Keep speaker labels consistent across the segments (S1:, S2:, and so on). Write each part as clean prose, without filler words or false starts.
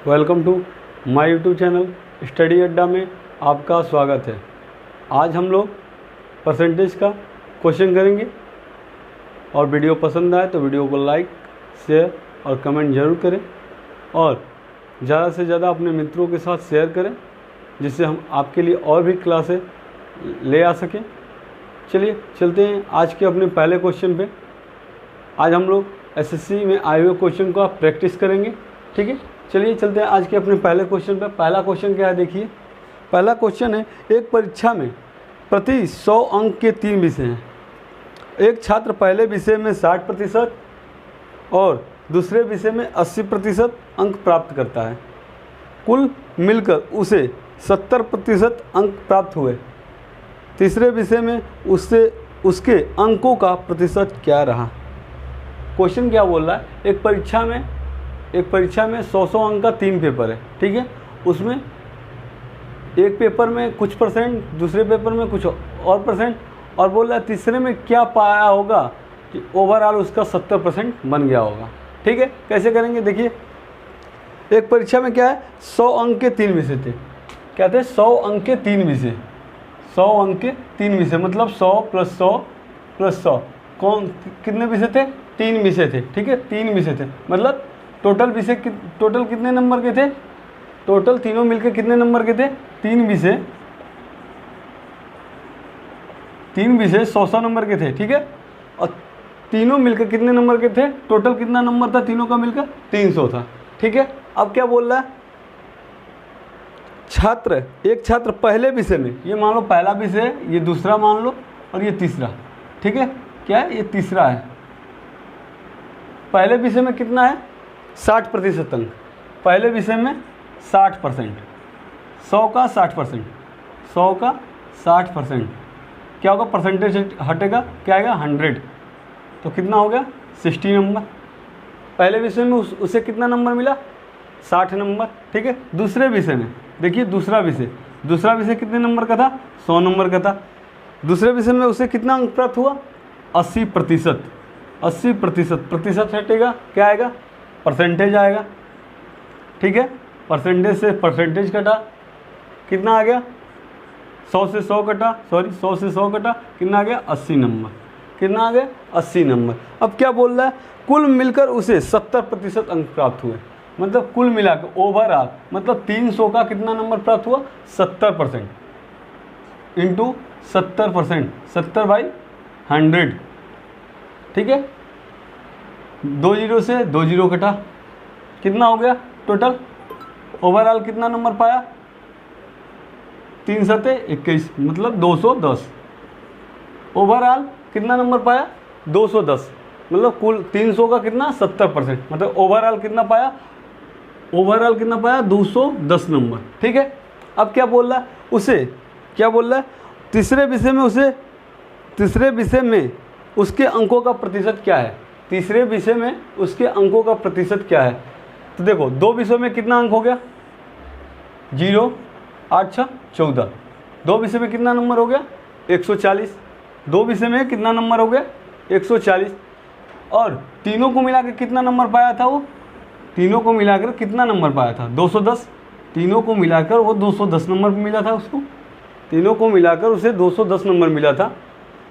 S1: Welcome to my YouTube channel study Adda में आपका स्वागत है। आज हम लोग परसेंटेज का क्वेश्चन करेंगे और वीडियो पसंद आए तो वीडियो को लाइक, शेयर और कमेंट ज़रूर करें और ज़्यादा से ज़्यादा अपने मित्रों के साथ शेयर करें जिससे हम आपके लिए और भी क्लासें ले आ सकें। चलिए चलते हैं आज के अपने पहले क्वेश्चन पे। आज हम लोग एसएससी में आए हुए क्वेश्चन को आप प्रैक्टिस करेंगे, ठीक है। चलिए चलते हैं आज के अपने पहले क्वेश्चन पे। पहला क्वेश्चन क्या है, देखिए। पहला क्वेश्चन है, एक परीक्षा में प्रति 100 अंक के 3 विषय हैं। एक छात्र पहले विषय में 60% और दूसरे विषय में 80% अंक प्राप्त करता है। कुल मिलकर उसे 70% अंक प्राप्त हुए। तीसरे विषय में उसके अंकों का प्रतिशत क्या रहा। क्वेश्चन क्या बोल रहा है, एक परीक्षा में 100 अंक का 3 पेपर है, ठीक है। उसमें एक पेपर में कुछ परसेंट, दूसरे पेपर में कुछ और परसेंट, और बोल रहा है तीसरे में क्या पाया होगा कि ओवरऑल उसका 70% बन गया होगा, ठीक है। कैसे करेंगे, देखिए। एक परीक्षा में क्या है, 100 अंक के 3 विषय थे। क्या थे, 100 अंक के 3 विषय। 100 अंक के 3 विषय मतलब 100 + 100 + 100 कितने विषय थे, 3 विषय थे, ठीक है। 3 विषय थे मतलब टोटल कितने नंबर के थे, टोटल तीनों मिलकर कितने नंबर के थे, 3 विषय 100 नंबर के थे, ठीक है। और तीनों मिलकर कितने नंबर के थे, टोटल कितना नंबर था तीनों का मिलकर, 300 था, ठीक है। अब क्या बोल रहा है, एक छात्र पहले विषय में, ये मान लो पहला विषय है, ये दूसरा मान लो और ये तीसरा, ठीक है। क्या है, ये तीसरा है। पहले विषय में कितना है, 60% अंक। पहले विषय में 60%, 100 का 60%, 100 का 60% क्या होगा, परसेंटेज हटेगा, क्या आएगा 100, तो कितना हो गया 60 नंबर। पहले विषय में उसे कितना नंबर मिला, 60 नंबर, ठीक है। दूसरे विषय में देखिए, दूसरा विषय कितने नंबर का था, 100 नंबर का था। दूसरे विषय में उसे कितना अंक प्राप्त हुआ, 80%। 80% प्रतिशत हटेगा, क्या आएगा, परसेंटेज आएगा, ठीक है। परसेंटेज से परसेंटेज कटा, कितना आ गया, 100 से 100 कटा, कितना आ गया, 80 नंबर। कितना आ गया, 80 नंबर। अब क्या बोल रहा है, कुल मिलकर उसे 70% अंक प्राप्त हुए। मतलब कुल मिलाकर ओवरऑल मतलब 300 का कितना नंबर प्राप्त हुआ, 70% इंटू 70%, 70/100, ठीक है। 2 0 से 2 0 कटा, कितना हो गया टोटल, ओवरऑल कितना नंबर पाया, 3 7 21 मतलब 210। ओवरऑल कितना नंबर पाया, 210 मतलब कुल 300 का कितना, 70% मतलब ओवरऑल कितना पाया, 210 नंबर, ठीक है। अब क्या बोल रहा है, तीसरे विषय में उसके अंकों का प्रतिशत क्या है। तीसरे विषय में उसके अंकों का प्रतिशत क्या है, तो देखो 2 विषयों में कितना अंक हो गया, 0 8 6 14। 2 विषय में कितना नंबर हो गया, 140। 2 विषय में कितना नंबर हो गया, 140। और तीनों को मिलाकर कितना नंबर पाया था वो, तीनों को मिलाकर कितना नंबर पाया था, 210। तीनों को मिलाकर वो 210 नंबर मिला था उसको, तीनों को मिलाकर उसे 210 नंबर मिला था।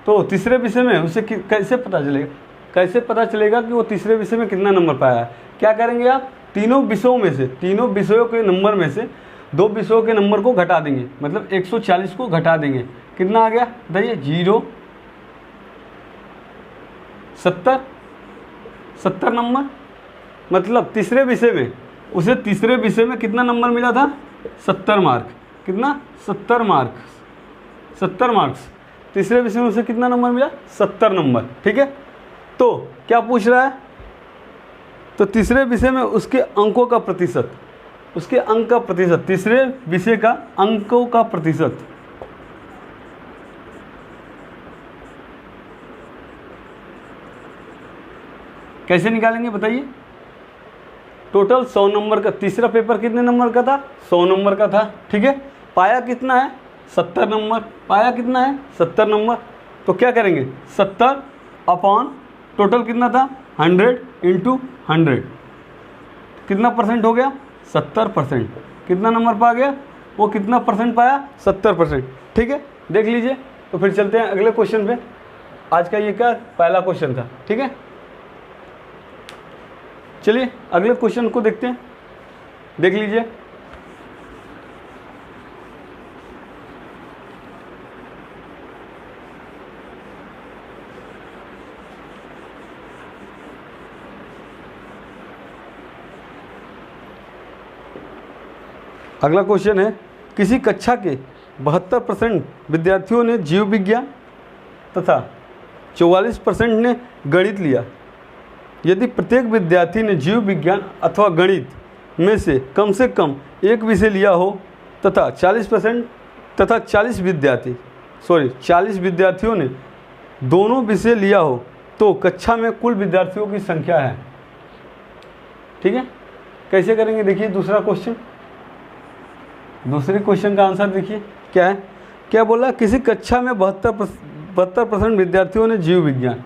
S1: तो तीसरे विषय में उसे कैसे पता चलेगा कि वो तीसरे विषय में कितना नंबर पाया है। क्या करेंगे आप, तीनों विषयों के नंबर में से 2 विषयों के नंबर को घटा देंगे, मतलब 140 को घटा देंगे। कितना आ गया बताइए, 0 70 नंबर। मतलब तीसरे विषय में कितना नंबर मिला था, 70 मार्क। कितना, 70 मार्क्स। तीसरे विषय में उसे कितना नंबर मिला, 70 नंबर, ठीक है। तो क्या पूछ रहा है, तो तीसरे विषय में उसके अंकों का प्रतिशत, तीसरे विषय का अंकों का प्रतिशत। कैसे निकालेंगे बताइए। टोटल 100 नंबर का, तीसरा पेपर कितने नंबर का था, 100 नंबर का था, ठीक है। पाया कितना है, 70 नंबर। तो क्या करेंगे, 70 अपॉन टोटल कितना था, 100 × 100 कितना परसेंट हो गया, 70%। कितना नंबर पा गया? वो कितना परसेंट पाया? 70%। ठीक है, देख लीजिए। तो फिर चलते हैं अगले क्वेश्चन पे। आज का ये क्या पहला क्वेश्चन था। ठीक है, चलिए अगले क्वेश्चन को देखते हैं, देख लीजिए। अगला क्वेश्चन है, किसी कक्षा के 72% विद्यार्थियों ने जीव विज्ञान तथा 44% ने गणित लिया। यदि प्रत्येक विद्यार्थी ने जीव विज्ञान अथवा गणित में से कम एक विषय लिया हो तथा 40 विद्यार्थियों ने दोनों विषय लिया हो तो कक्षा में कुल विद्यार्थियों की संख्या है। ठीक है, कैसे करेंगे देखिए। दूसरे क्वेश्चन का आंसर देखिए क्या है। क्या बोला? किसी कक्षा में 72% विद्यार्थियों ने जीव विज्ञान।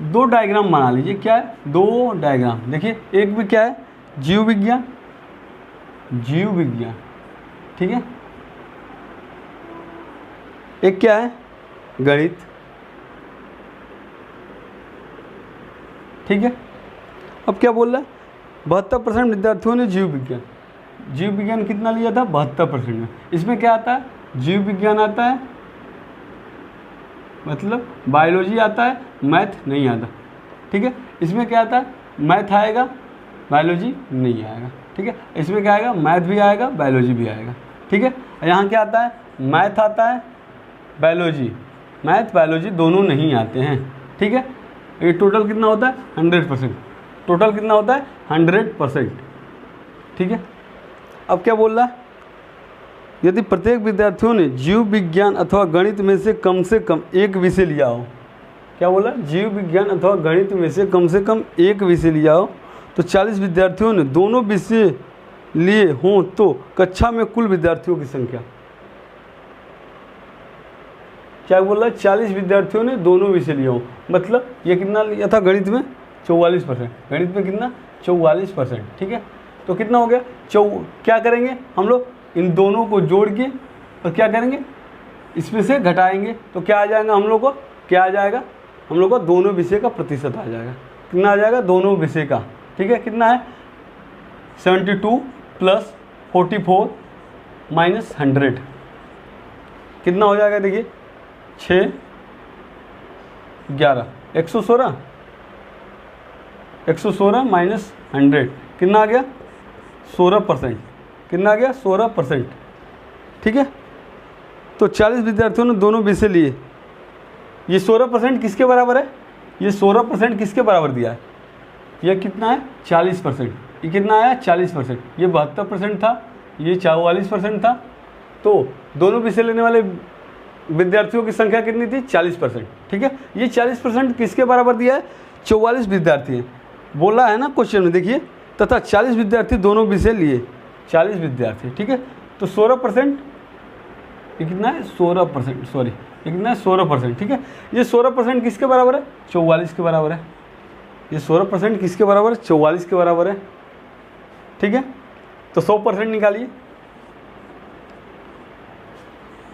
S1: दो डायग्राम बना लीजिए। क्या है? दो डायग्राम देखिए। एक भी क्या है? जीव विज्ञान। ठीक है, एक क्या है? गणित। ठीक है, अब क्या बोल रहा है? 72% विद्यार्थियों ने जीव विज्ञान कितना लिया था? 72% में। इसमें क्या आता है? जीव विज्ञान आता है, मतलब बायोलॉजी आता है, मैथ नहीं आता। ठीक है, इसमें क्या आता है? मैथ आएगा, बायोलॉजी नहीं आएगा। ठीक है, इसमें क्या आएगा? मैथ भी आएगा, बायोलॉजी भी आएगा। ठीक है, यहाँ क्या आता है? मैथ आता है, मैथ बायोलॉजी दोनों नहीं आते हैं। ठीक है, ये टोटल कितना होता है? 100%। टोटल कितना होता है? 100%। ठीक है, अब क्या बोल रहा है? यदि प्रत्येक विद्यार्थियों ने जीव विज्ञान अथवा गणित में से कम एक विषय लिया हो। क्या बोला? जीव विज्ञान अथवा गणित में से कम एक विषय लिया हो तो 40 विद्यार्थियों ने दोनों विषय लिए हों तो कक्षा में कुल विद्यार्थियों की संख्या। क्या बोल रहा है? 40 विद्यार्थियों ने दोनों विषय लिए हों, मतलब ये कितना लिया था गणित में? 44%। गणित में कितना? 44%। ठीक है, तो कितना हो गया? क्या करेंगे हम लोग? इन दोनों को जोड़ के और क्या करेंगे? इसमें से घटाएंगे तो क्या आ जाएगा हम लोग को? क्या आ जाएगा हम लोग को? दोनों विषय का प्रतिशत आ जाएगा। कितना आ जाएगा? दोनों विषय का। ठीक है, कितना है? 72 + 44 - 100 कितना हो जाएगा? देखिए 6 11 116 - 100 कितना आ गया? 16%। कितना आ गया? 16%। ठीक है, तो 40 विद्यार्थियों ने दोनों विषय लिए। ये 16% किसके बराबर है? ये 16% किसके बराबर दिया है? यह कितना है? 40%। ये कितना आया? 40%। ये 72% था, ये 44% था। तो दोनों विषय लेने वाले विद्यार्थियों की संख्या कितनी थी? 40%। ठीक है, ये 40% किसके बराबर दिया है? 44 विद्यार्थी हैं। बोला है ना क्वेश्चन में, देखिए, तथा 40 विद्यार्थी दोनों विषय लिए। 40 विद्यार्थी। ठीक है, तो 16%। ये कितना है? 16%। सॉरी, ये कितना है? 16%। ठीक है, ये 16% किसके बराबर है? 44 के बराबर है। ये 16% किसके बराबर है? 44 के बराबर है। ठीक है, तो 100% निकालिए।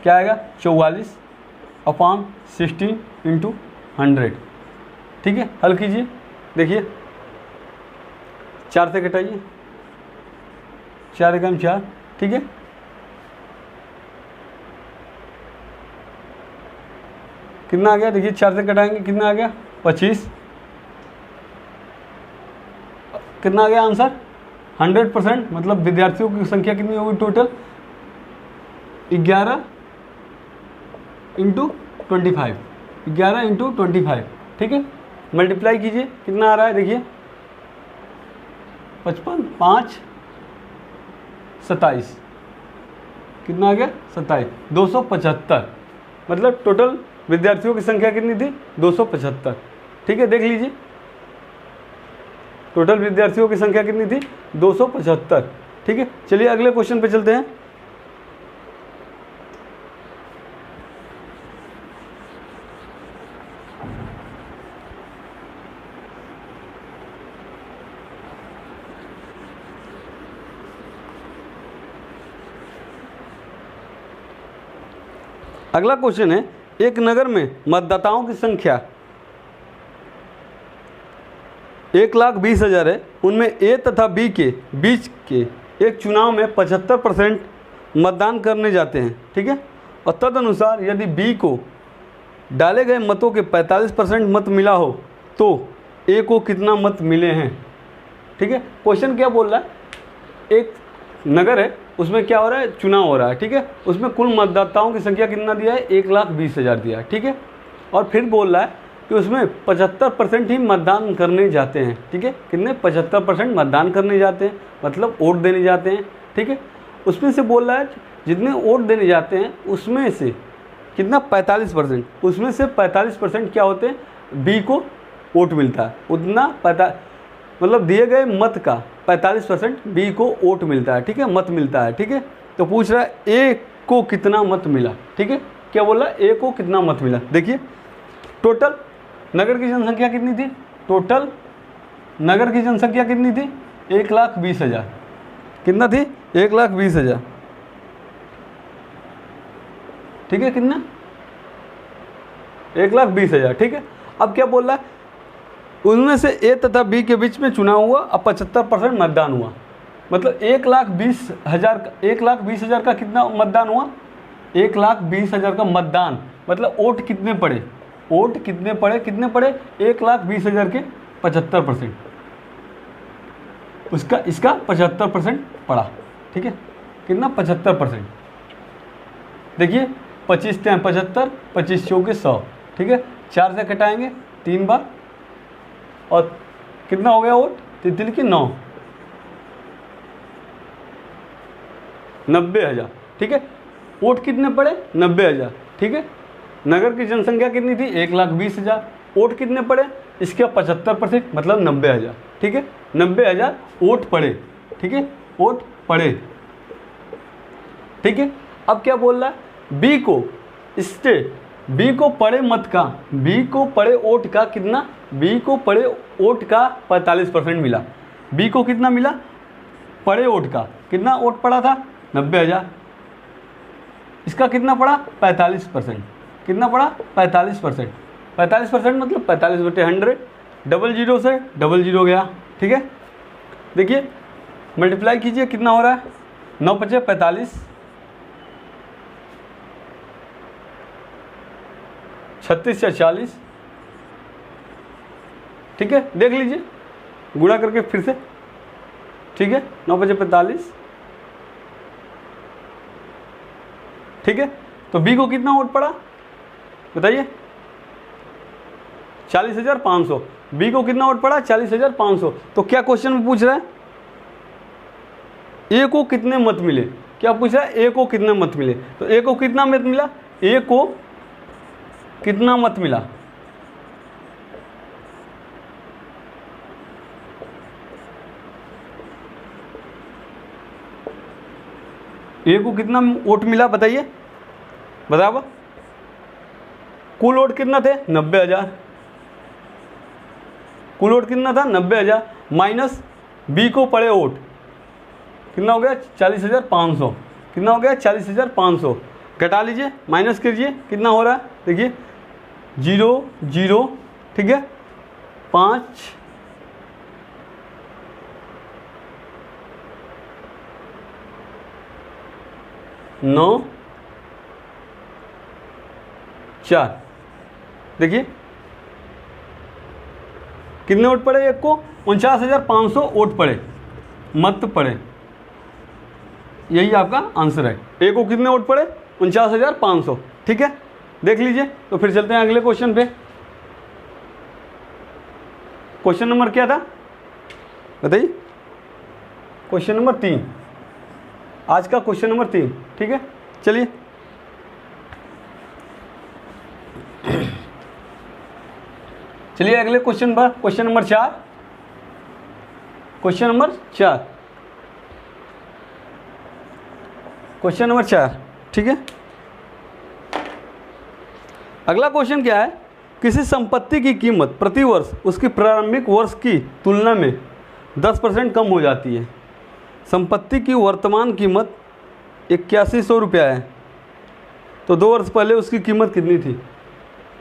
S1: क्या आएगा? 44/16 × 100। ठीक है, हल कीजिए। देखिए 4 से घटाइए, 4 एकम 4। ठीक है, कितना आ गया? देखिए 4 से घटाएंगे कितना आ गया? 25। कितना आ गया आंसर? 100%। मतलब विद्यार्थियों की संख्या कितनी होगी टोटल? 11 × 25। 11 × 25। ठीक है, मल्टीप्लाई कीजिए, कितना आ रहा है? देखिए 55 5 27। कितना आ गया? 27। 275। मतलब टोटल विद्यार्थियों की संख्या कितनी थी? 275। ठीक है, देख लीजिए टोटल विद्यार्थियों की संख्या कितनी थी? 275। ठीक है, चलिए अगले क्वेश्चन पे चलते हैं। अगला क्वेश्चन है, एक नगर में मतदाताओं की संख्या 1,20,000 है, उनमें ए तथा बी के बीच के एक चुनाव में 75% मतदान करने जाते हैं, ठीक है। और तदनुसार यदि बी को डाले गए मतों के 45% मत मिला हो तो ए को कितना मत मिले हैं, ठीक है। क्वेश्चन क्या बोल रहा है, एक नगर है, उसमें क्या हो रहा है, चुनाव हो रहा है, ठीक है। उसमें कुल मतदाताओं की संख्या कितना दिया है, 1,20,000 दिया है, ठीक है। और फिर बोल रहा है कि उसमें 75% ही मतदान करने जाते हैं, ठीक है। कितने, 75% मतदान करने जाते हैं, मतलब वोट देने जाते हैं, ठीक है। उसमें से बोल रहा है जितने वोट देने जाते हैं उसमें से कितना, 45%, उसमें से 45% क्या होते हैं, बी को वोट मिलता है, उतना मतलब दिए गए मत का 45% बी को वोट मिलता है, ठीक है, मत मिलता है, ठीक है। तो पूछ रहा है ए को कितना मत मिला, ठीक है। क्या बोल रहा है, ए को कितना मत मिला। देखिए टोटल नगर की जनसंख्या कितनी थी, टोटल नगर की जनसंख्या कितनी थी, 1,20,000, कितना थी, 1,20,000, ठीक है। कितना, 1,20,000, ठीक है। अब क्या बोल रहा है, उनमें से ए तथा बी के बीच में चुनाव हुआ, अब 75% मतदान हुआ, मतलब 1,20,000 का कितना मतदान हुआ, 1,20,000 का मतदान, मतलब वोट कितने पड़े, वोट कितने पड़े, 1,20,000 के 75%, उसका इसका 75% पड़ा, ठीक है। कितना, 75%। देखिए 25 × 75, 25 × 100, ठीक है। 4 से कटाएंगे 3 बार और कितना हो गया वोट, 3 की 9, 90,000, ठीक है। वोट कितने पड़े, 90,000, ठीक है। नगर की जनसंख्या कितनी थी, 1,20,000, वोट कितने पड़े, इसका 75%, मतलब 90,000, ठीक है। 90,000 वोट पड़े, ठीक है, वोट पड़े, ठीक है। अब क्या बोल रहा है, बी को बी को पड़े मत का, बी को पड़े वोट का कितना, बी को पड़े वोट का 45% मिला, बी को कितना मिला, पड़े वोट का कितना वोट पड़ा था, 90,000, इसका कितना पड़ा, 45%, कितना पड़ा, 45%, 45% मतलब 45/100, 00 से 00 गया, ठीक है। देखिए मल्टीप्लाई कीजिए, कितना हो रहा है, 9 × 5 = 45, 36 या 40, ठीक है। देख लीजिए गुणा करके फिर से, ठीक है। 9 × 5 = 45, ठीक है। तो बी को कितना वोट पड़ा बताइए, 40,500, बी को कितना वोट पड़ा, 40,500। तो क्या क्वेश्चन में पूछ रहा है, ए को कितने मत मिले, क्या पूछ रहा है, ए को कितने मत मिले। तो ए को कितना मत मिला, ए को कितना मत मिला, ए को कितना वोट मिला बताइए, बताओ। कुल वोट कितना थे, 90,000, कुल वोट कितना था, 90,000, माइनस बी को पड़े वोट कितना हो गया, 40,500, कितना हो गया, 40,500, घटा लीजिए, माइनस कीजिए, कितना हो रहा है, देखिए 0 0, ठीक है, 5 9 4, देखिए कितने वोट पड़े, एक को 49,500 वोट पड़े, मत पड़े, यही आपका आंसर है। ए को कितने वोट पड़े, 49,500, ठीक है। देख लीजिए, तो फिर चलते हैं अगले क्वेश्चन पे। क्वेश्चन नंबर क्या था बताइए, क्वेश्चन नंबर 3, आज का क्वेश्चन नंबर 3, ठीक है। चलिए चलिए अगले क्वेश्चन पर, question number 4, question number 4, question number 4, ठीक है। अगला क्वेश्चन क्या है, किसी संपत्ति की कीमत प्रति वर्ष उसकी प्रारंभिक वर्ष की तुलना में 10% कम हो जाती है। संपत्ति की वर्तमान कीमत 8100 रुपया है, तो 2 वर्ष पहले उसकी कीमत कितनी थी।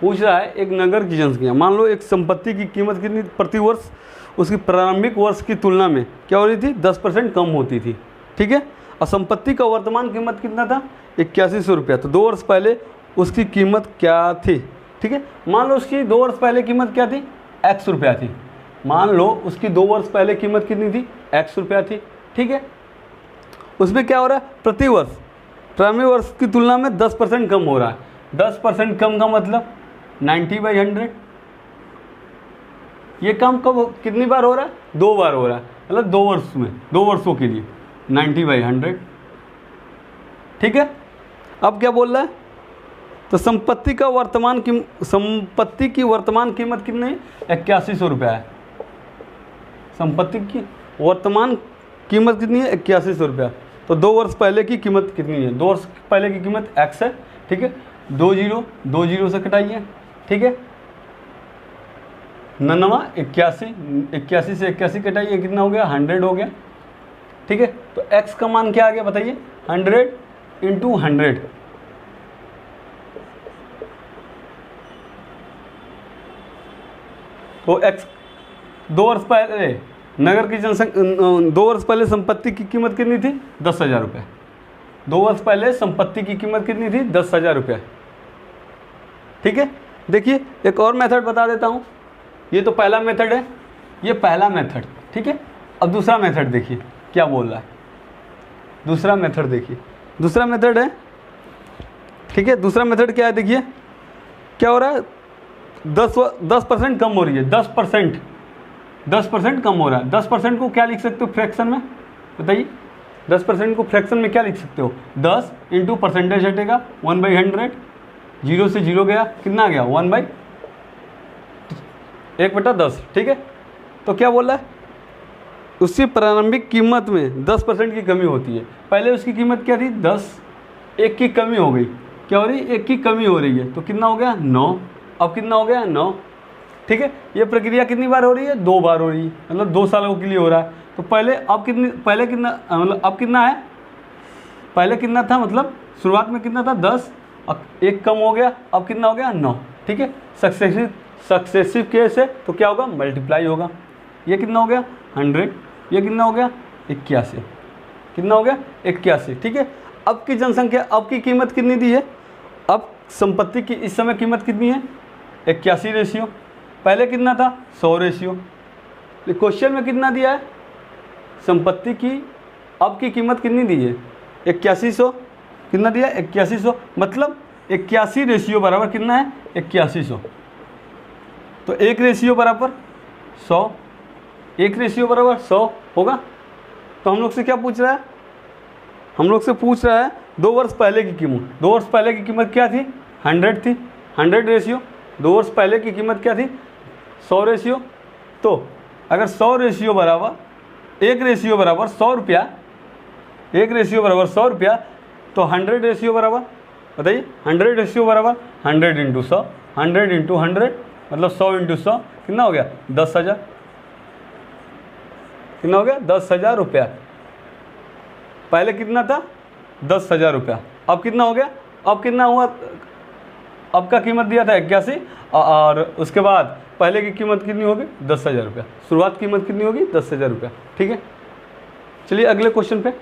S1: पूछ रहा है एक नगर की जनसंख्या, मान लो एक संपत्ति की कीमत कितनी प्रति वर्ष उसकी प्रारंभिक वर्ष की तुलना में क्या हो रही थी, 10% कम होती थी। ठीक है, और संपत्ति का वर्तमान कीमत कितना था, 8100 रुपया। तो 2 वर्ष पहले उसकी कीमत क्या थी। ठीक है, मान लो उसकी 2 वर्ष पहले कीमत क्या थी, x रुपया थी। मान लो उसकी 2 वर्ष पहले कीमत कितनी थी, x रुपया थी। ठीक है, उसमें क्या हो रहा है, प्रति वर्ष प्रारंभिक वर्ष की तुलना में 10% कम हो रहा है। 10% कम का मतलब 90/100। ये काम कब कितनी बार हो रहा है, 2 बार हो रहा है, मतलब 2 वर्ष में, 2 वर्षों के लिए 90/100। ठीक है, अब क्या बोल रहा है, तो संपत्ति की वर्तमान कीमत कितनी है, 8100 रुपया है। संपत्ति की वर्तमान कीमत कितनी है, 8100 रुपया। तो 2 वर्ष पहले की कीमत कितनी है, 2 वर्ष पहले की कीमत x है। ठीक है, 2 जीरो से कटाइए। ठीक है, 81 से 81 कटाइए, कितना हो गया, 100 हो गया। ठीक है, तो x का मान क्या आ गया बताइए, 100 × 100। तो x 2 वर्ष पहले नगर की जनसंख्या 2 वर्ष पहले संपत्ति की कीमत कितनी थी, 10,000 रुपये। 2 वर्ष पहले संपत्ति की कीमत कितनी थी, 10,000 रुपये। ठीक है, देखिए एक और मेथड बता देता हूँ। ये तो पहला मेथड है, ये पहला मेथड। ठीक है, अब दूसरा मेथड देखिए क्या बोल रहा है। दूसरा मेथड देखिए, दूसरा मेथड है। ठीक है, दूसरा मेथड क्या है, देखिए क्या हो रहा है, 10% कम हो रही है, 10% कम हो रहा है। 10% को क्या लिख सकते हो फ्रैक्शन में, बताइए। 10% को फ्रैक्शन में क्या लिख सकते हो, 10 × परसेंटेज हटेगा 1/100, 0 से 0 गया, कितना आ गया, 1/10। ठीक है, तो क्या बोल रहा है, उसकी प्रारंभिक कीमत में 10% की कमी होती है। पहले उसकी कीमत क्या थी, 10, 1 की कमी हो गई, क्या हो रही है, 1 की कमी हो रही है, तो कितना हो गया, 9। अब कितना हो गया, 9। ठीक है, ये प्रक्रिया कितनी बार हो रही है, 2 बार हो रही है, मतलब 2 सालों के लिए हो रहा है। तो पहले अब कितना है, पहले कितना था, मतलब शुरुआत में कितना था, 10, अब 1 कम हो गया, अब कितना हो गया, 9। ठीक है, सक्सेसिव केस है तो क्या होगा, मल्टीप्लाई होगा। ये कितना हो गया, 100, ये कितना हो गया, 81, कितना हो गया, 81। ठीक है, अब की जनसंख्या, अब की कीमत कितनी दी है, अब संपत्ति की इस समय कीमत कितनी है, 81 रेशियो। पहले कितना था, 100 रेशियो। क्वेश्चन में कितना दिया है, संपत्ति की अब की कीमत कितनी दी है, 8100। कितना दिया, 8100, मतलब 81 रेशियो बराबर कितना है, 8100। तो 1 रेशियो बराबर 100, 1 रेशियो बराबर 100 होगा। तो हम लोग से क्या पूछ रहा है, हम लोग से पूछ रहा है 2 वर्ष पहले की कीमत। 2 वर्ष पहले की कीमत क्या थी, 100 थी, 100 रेशियो। 2 वर्ष पहले की कीमत क्या थी, 100 रेशियो। तो अगर 100 रेशियो बराबर 1 रेशियो बराबर 100 रुपया, 1 रेशियो बराबर 100 रुपया, तो 100 रेशियो बराबर, बताइए, 100 रेशियो बराबर 100 × 100, 100 × 100, मतलब 100 × 100 कितना हो गया, 10,000। कितना हो गया, 10,000 रुपया। पहले कितना था, 10,000 रुपया। अब कितना हो गया, अब कितना हुआ, अब का कीमत दिया था 81, और उसके बाद पहले की कीमत कितनी होगी, 10,000 रुपया। शुरुआत कीमत कितनी होगी, 10,000 रुपया। ठीक है, चलिए अगले क्वेश्चन पे।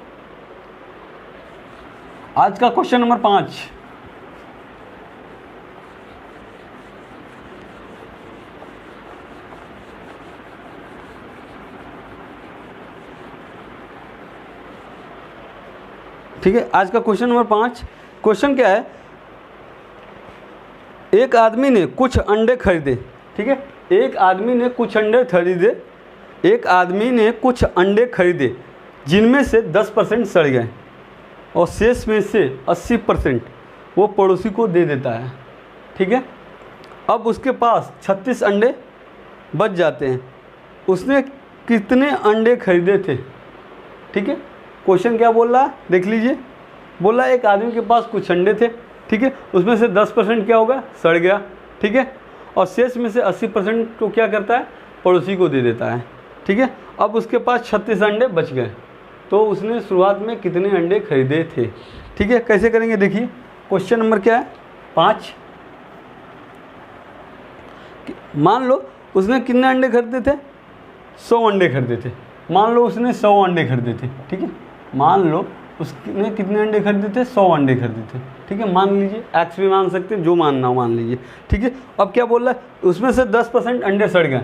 S1: आज का क्वेश्चन नंबर 5। ठीक है, आज का क्वेश्चन नंबर 5। क्वेश्चन क्या है, एक आदमी ने कुछ अंडे खरीदे। ठीक है, एक आदमी ने कुछ अंडे खरीदे, एक आदमी ने कुछ अंडे खरीदे जिनमें से 10% सड़ गए और शेष में से 80% वो पड़ोसी को दे देता है। ठीक है, अब उसके पास 36 अंडे बच जाते हैं। उसने कितने अंडे खरीदे थे। ठीक है, क्वेश्चन क्या बोल रहा है, देख लीजिए। बोल रहा है एक आदमी के पास कुछ अंडे थे। ठीक है, उसमें से 10% क्या होगा, सड़ गया। ठीक है, और शेष में से 80% को क्या करता है, पड़ोसी को दे देता है। ठीक है, अब उसके पास 36 अंडे बच गए, तो उसने शुरुआत में कितने अंडे खरीदे थे। ठीक है, कैसे करेंगे देखिए, क्वेश्चन नंबर क्या है 5। मान लो उसने कितने अंडे खरीदे थे, 100 अंडे खरीदे थे। मान लो उसने 100 अंडे खरीदे थे, ठीक है। मान लो उसने कितने अंडे खरीदे थे, 100 अंडे खरीदे थे, ठीक है। मान लीजिए, एक्स भी मान सकते हैं, जो मानना हो मान लीजिए, ठीक है। अब क्या बोल रहा है, उसमें से 10% अंडे सड़ गए,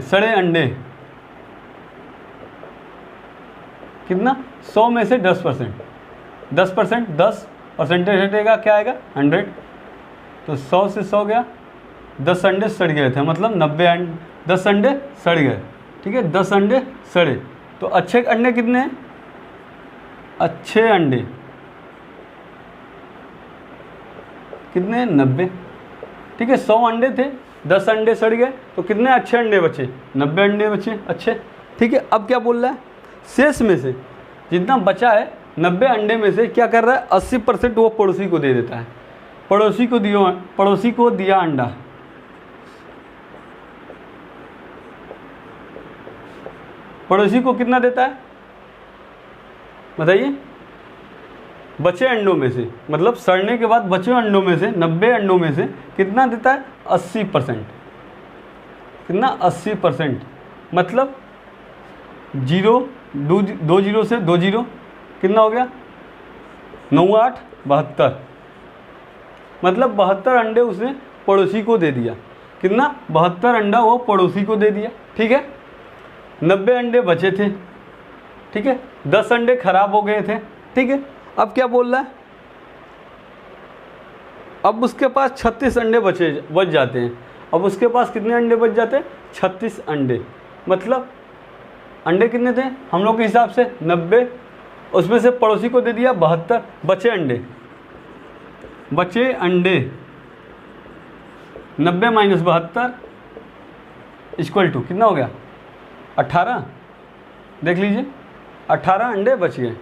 S1: सड़े अंडे कितना, 100 में से 10%, 10%, 10 परसेंटेज हटेगा, क्या आएगा 100। तो 100 से 100 गया, 10 अंडे सड़ गए थे, मतलब 90 अंडे, 10 अंडे सड़ गए, ठीक है। 10 अंडे सड़े, तो अच्छे अंडे कितने हैं, अच्छे अंडे कितने, 90, ठीक है। 100 अंडे थे, 10 अंडे सड़ गए, तो कितने अच्छे अंडे बचे, 90 अंडे बचे अच्छे, ठीक है। अब क्या बोल रहा है, शेष में से जितना बचा है 90 अंडे में से क्या कर रहा है, 80% वो पड़ोसी को दे देता है। पड़ोसी को दिया अंडा, पड़ोसी को कितना देता है बताइए, बचे अंडों में से, मतलब सड़ने के बाद बचे अंडों में से, 90 अंडों में से कितना देता है, 80%। कितना, 80%, मतलब 2 जीरो से 2 जीरो, कितना हो गया, 9 8 72, मतलब 72 अंडे उसने पड़ोसी को दे दिया। कितना, 72 अंडा वो पड़ोसी को दे दिया, ठीक है। 90 अंडे बचे थे, ठीक है। 10 अंडे खराब हो गए थे, ठीक है। अब क्या बोल रहा है, अब उसके पास 36 अंडे बच जाते हैं। अब उसके पास कितने अंडे बच जाते हैं, 36 अंडे, मतलब अंडे कितने थे हम लोग के हिसाब से 90, उसमें से पड़ोसी को दे दिया 72, बचे अंडे 90 माइनस 72 इक्वल टू कितना हो गया, 18। देख लीजिए, 18 अंडे बच गए,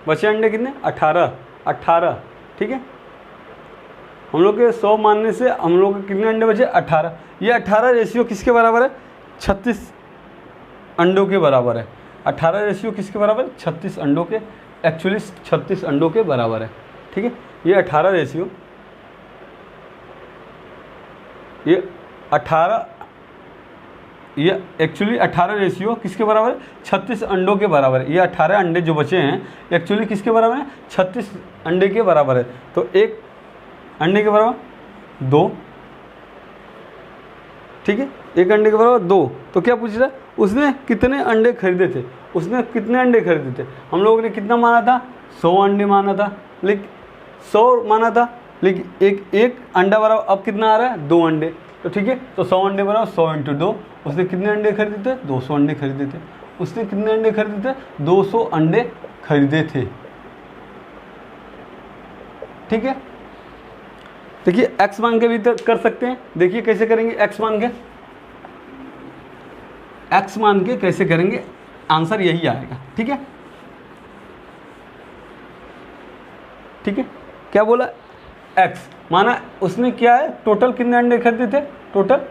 S1: बचे अंडे कितने, 18, ठीक है। हम लोग के 100 मानने से हम लोग के कितने अंडे बचे, 18। ये 18 रेशियो किसके बराबर है, 36 अंडों के बराबर है। 18 रेशियो किसके बराबर है, 36 अंडों के, एक्चुअली 36 अंडों के बराबर है, ठीक है। ये 18 रेशियो, ये एक्चुअली 18 रेशियो किसके बराबर है, 36 अंडों के बराबर है। ये 18 अंडे जो बचे हैं एक्चुअली किसके बराबर है, 36 अंडे के बराबर है। तो एक अंडे के बराबर 2, ठीक है, एक अंडे के बराबर 2। तो क्या पूछ रहा है, उसने कितने अंडे खरीदे थे, उसने कितने अंडे खरीदे थे। हम लोगों ने कितना माना था, 100 अंडे माना था, लेकिन 100 माना था, लेकिन एक अंडा बराबर अब कितना आ रहा है, 2 अंडे। तो ठीक है, तो 100 अंडे बराबर 100 × 2। उसने कितने अंडे खरीदे थे, 200 अंडे खरीदे थे। उसने कितने अंडे खरीदे थे, 200 अंडे खरीदे थे, ठीक है। देखिए एक्स मान के भी तो कर सकते हैं, देखिए कैसे करेंगे, एक्स मान के कैसे करेंगे, आंसर यही आएगा, ठीक है। ठीक है, क्या बोला, एक्स माना उसने क्या है, टोटल कितने अंडे खरीदे थे, टोटल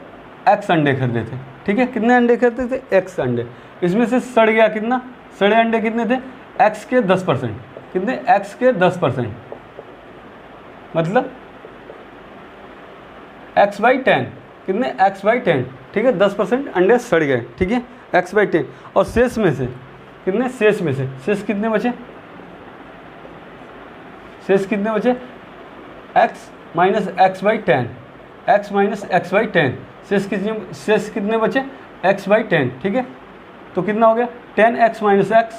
S1: एक्स अंडे खरीदे थे, ठीक है। कितने अंडे खरीदे थे, एक्स अंडे। इसमें से सड़ गया कितना, सड़े अंडे कितने थे, एक्स के 10%, कितने, एक्स के 10%, मतलब x/10, कितने, x/10, ठीक है। 10% अंडे सड़ गए, ठीक है, x/10। और शेष में से कितने, शेष कितने बचे, शेष कितने बचे, x minus x/10, x minus x/10, शेष कितने बचे, x/10, ठीक है। तो कितना हो गया, 10x minus x,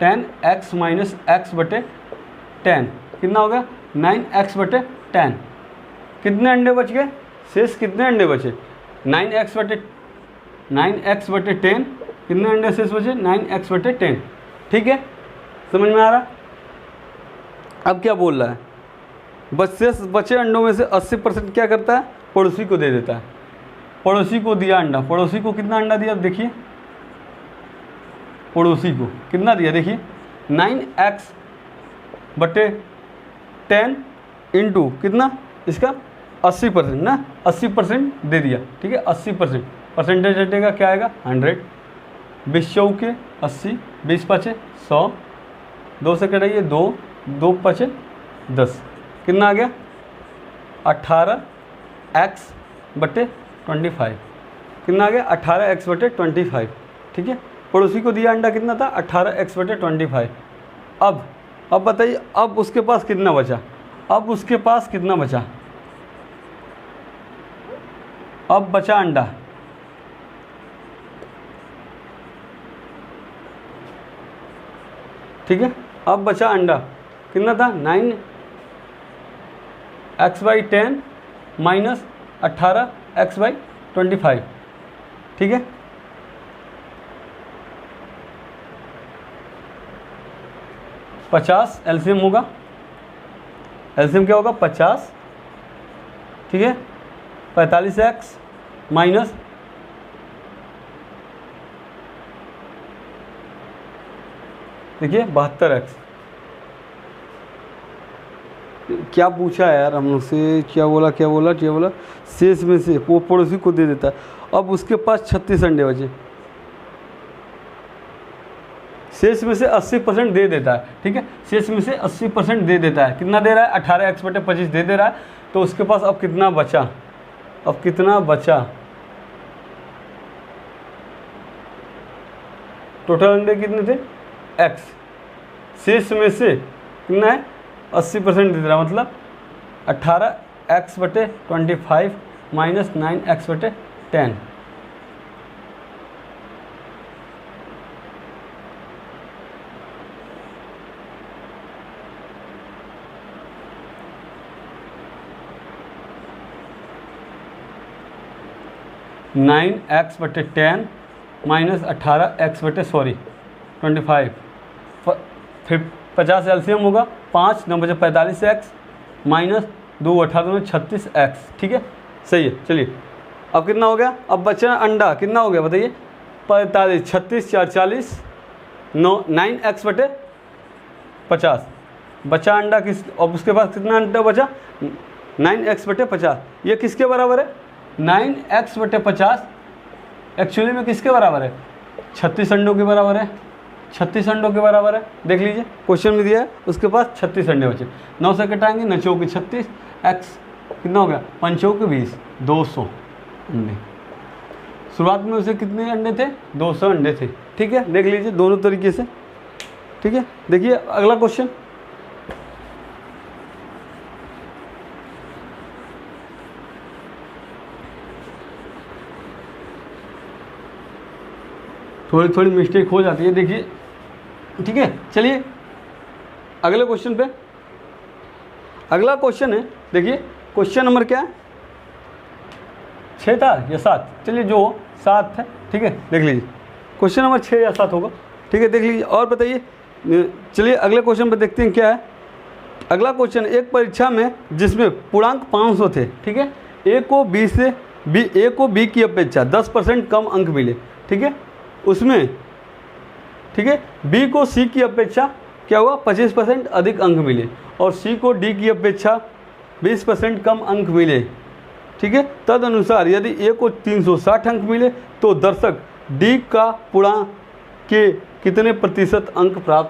S1: 10x minus x बटे 10, कितना हो गया, 9x/10। कितने अंडे बच गए, शेष कितने अंडे बचे, 9x बटे 10, कितने अंडे शेष बचे, 9x/10, ठीक है। समझ में आ रहा। अब क्या बोल रहा है, बचे अंडों में से 80% क्या करता है, पड़ोसी को दे देता है। पड़ोसी को दिया अंडा, पड़ोसी को कितना अंडा दिया, अब देखिए पड़ोसी को कितना दिया, देखिए 9x/10 इंटू कितना, इसका 80% ना, 80% दे दिया, ठीक है। 80% परसेंटेज हटेगा, क्या आएगा, 100। 20 चौके 80, 20 पचे 100, 2 से कटाइए 2, 2 पचे 10 कितना आ गया 18x/25 कितना आ गया 18x/25। ठीक है, पड़ोसी को दिया अंडा कितना था 18x/25। अब बताइए, अब उसके पास कितना बचा, अब उसके पास कितना बचा, अब बचा अंडा, ठीक है, अब बचा अंडा कितना था 9x/10 माइनस 18x/25। ठीक है, पचास एलसीएम होगा, एलसीएम क्या होगा 50। ठीक है, 45x माइनस देखिए 72x। क्या पूछा है यार हम लोग से, क्या बोला शेष में से वो पड़ोसी को दे देता है। अब उसके पास 36 अंडे बचे, शेष में से 80% दे देता है। ठीक है, शेष में से 80% दे देता है। कितना दे रहा है 18x/25 दे दे रहा है। तो उसके पास अब कितना बचा, अब कितना बचा, टोटल अंडे कितने थे x, शेष में से कितना है 80% दे रहा, मतलब 18x/25 minus 9x/10। Nine x/10 minus 18x/25 फिर 50 एलसीएम होगा, 5 9 बजे 45x माइनस 2 18 में 36x। ठीक है, सही है। चलिए अब कितना हो गया, अब बचा अंडा कितना हो गया बताइए 45, 36 4 40 9x/50 बचा अंडा किस, अब उसके पास कितना अंडा बचा 9x/50। ये किसके बराबर है 9x/50 एक्चुअली में किसके बराबर है 36 अंडों के बराबर है, 36 अंडों के बराबर है। देख लीजिए क्वेश्चन में दिया है उसके पास 36 अंडे बचे, 9 से कटाएंगे 9 चौके 36, x कितना हो गया 5 चौके 20, 200 अंडे। शुरुआत में उसे कितने अंडे थे 200 अंडे थे। ठीक है, देख लीजिए दोनों तरीके से। ठीक है, देखिए अगला क्वेश्चन, थोड़ी मिस्टेक हो जाती है, देखिए। ठीक है, चलिए अगले क्वेश्चन पे। अगला क्वेश्चन है, देखिए क्वेश्चन नंबर क्या है 6 था या 7, चलिए जो 7 है। ठीक है, देख लीजिए क्वेश्चन नंबर 6 या 7 होगा। ठीक है, देख लीजिए और बताइए। चलिए अगले क्वेश्चन पे देखते हैं क्या है। अगला क्वेश्चन, एक परीक्षा में जिसमें पूर्णांक 500 थे। ठीक है, ए को बी की अपेक्षा 10% कम अंक मिले। ठीक है, उसमें ठीक है बी को सी की अपेक्षा क्या हुआ 25% अधिक अंक मिले और सी को डी की अपेक्षा 20% कम अंक मिले। ठीक है, तद अनुसार यदि ए को 360 अंक मिले तो दर्शक डी का पूर्णांक के कितने प्रतिशत अंक प्राप्त